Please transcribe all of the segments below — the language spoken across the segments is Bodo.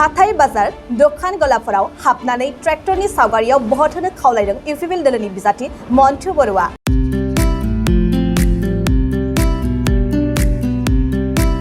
हाथाय बाजार दखान गलाफोराव हाबनानै ट्रेक्टरनि सावगारियाव बहत होनो खावलायदों इउपिपिएल दोलोनि बिजाथि मन्टु बर'आ।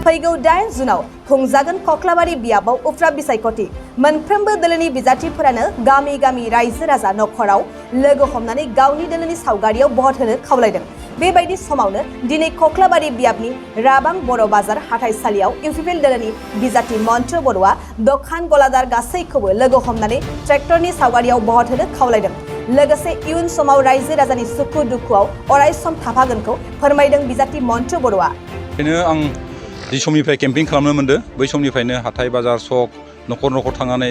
फैगौ 8 जुनाव खुंजागोन कक्लाबारि बियाबाव उफ्रा बिसायख'थि। मोनफ्रोमबो दोलोनि बिजाथिफोरानो गामि गामि रायजो राजा नखराव लोगो हमनानै गावनि दोलोनि सावगारियाव बहत होनो खावलायदों। बेबायदि समावनो दिनै कक्लाबारि बियाबनि राबां बर' बाजार हाथाइसालियाव इउपिपिएल दोलोनि बिजाथि मन्टु बर'आ दखान गलादार गासैखौबो लोगो हमनानै ट्रेक्टरनि सावगारियाव बहत होनो खावलायदों। लोगोसे इयुन समाव रायजो राजानि सुखु दुखुआव अरायसम थाफागोनखौ फोरमायदों बिजाथि मन्टु बर'आ। आं जि समनिफ्राय केम्पिं खालामनो मोनदों बै समनिफ्रायनो हाथाय बाजार सक न'खर न'खर थांनानै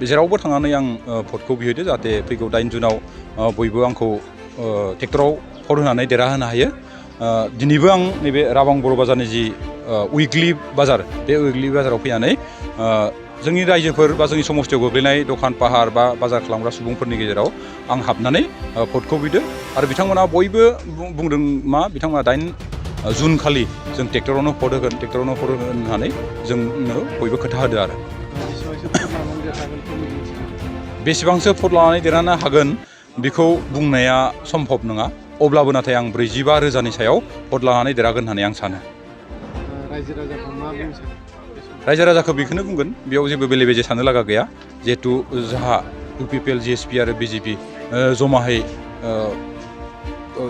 जेरावबो थांनानै आं भटखौ बिहैदो जाहाथे फैगौ 8 जुनाव बयबो आंखौ ट्रेक्टराव भट होनानै देरहाहोनो हायो। दिनैबो आं नैबे राबां बर' बाजारनि जि उइकलि बाजार बे उइकलि बाजाराव फैनानै जोंनि रायजोफोर बा जोंनि समस्थियाव गोग्लैनाय दखान पाहार बा बाजार खालामग्रा सुबुंफोरनि गेजेराव आं हाबनानै भटखौ बिदों आरो बिथांमोना बयबो बुंदों मा बिथांमोना 8 जुन खालि जों ट्रेक्टरावनो भट होगोन होननानै जोंनो बयबो खोथा होदो आरो बेसेबांसो भट लानानै देरहानो हागोन बेखौ बुंनाया सम्भब नङा। अब्लाबो नाथाय आं 45,000नि सायाव भट लानानै देरहागोन होननानै आं सानो। रायजो राजाखौ बेखौनो बुंगोन बेयाव जेबो बेले बेजे साननो लागा गैया। जिहेतु जोंहा इउपिपिएल जिएसपि आरो बिजेपि जमाहै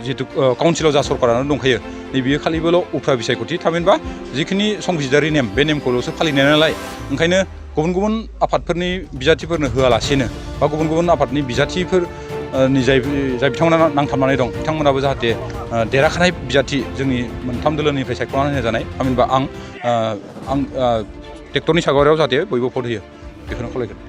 जिहेतु काउन्सिलाव जा सरकारानो दंखायो नैबेयो खालिबोल' उफ्रा बिसायख'थि थामहिनबा जिखिनि संबिजिदारि नेम बे नेमखौल'सो फालिनाय नालाय ओंखायनो गुबुन गुबुन आफादफोरनि बिजाथिफोरनो होआलासेनो बा गुबुन गुबुन आफादनि बिजाथिफोरनि जाय बिथांमोना नांथाबनानै दं बिथांमोनाबो जाहाथे देरहाखानाय बिजाथि जोंनि मोनथाम दोलोनिफ्राय सायख'नानै होजानाय थामहिनबा आं ट्रेक्टरनि सावगारियाव जाहाथे बयबो भट होयो बेखौनो खावलायगोन।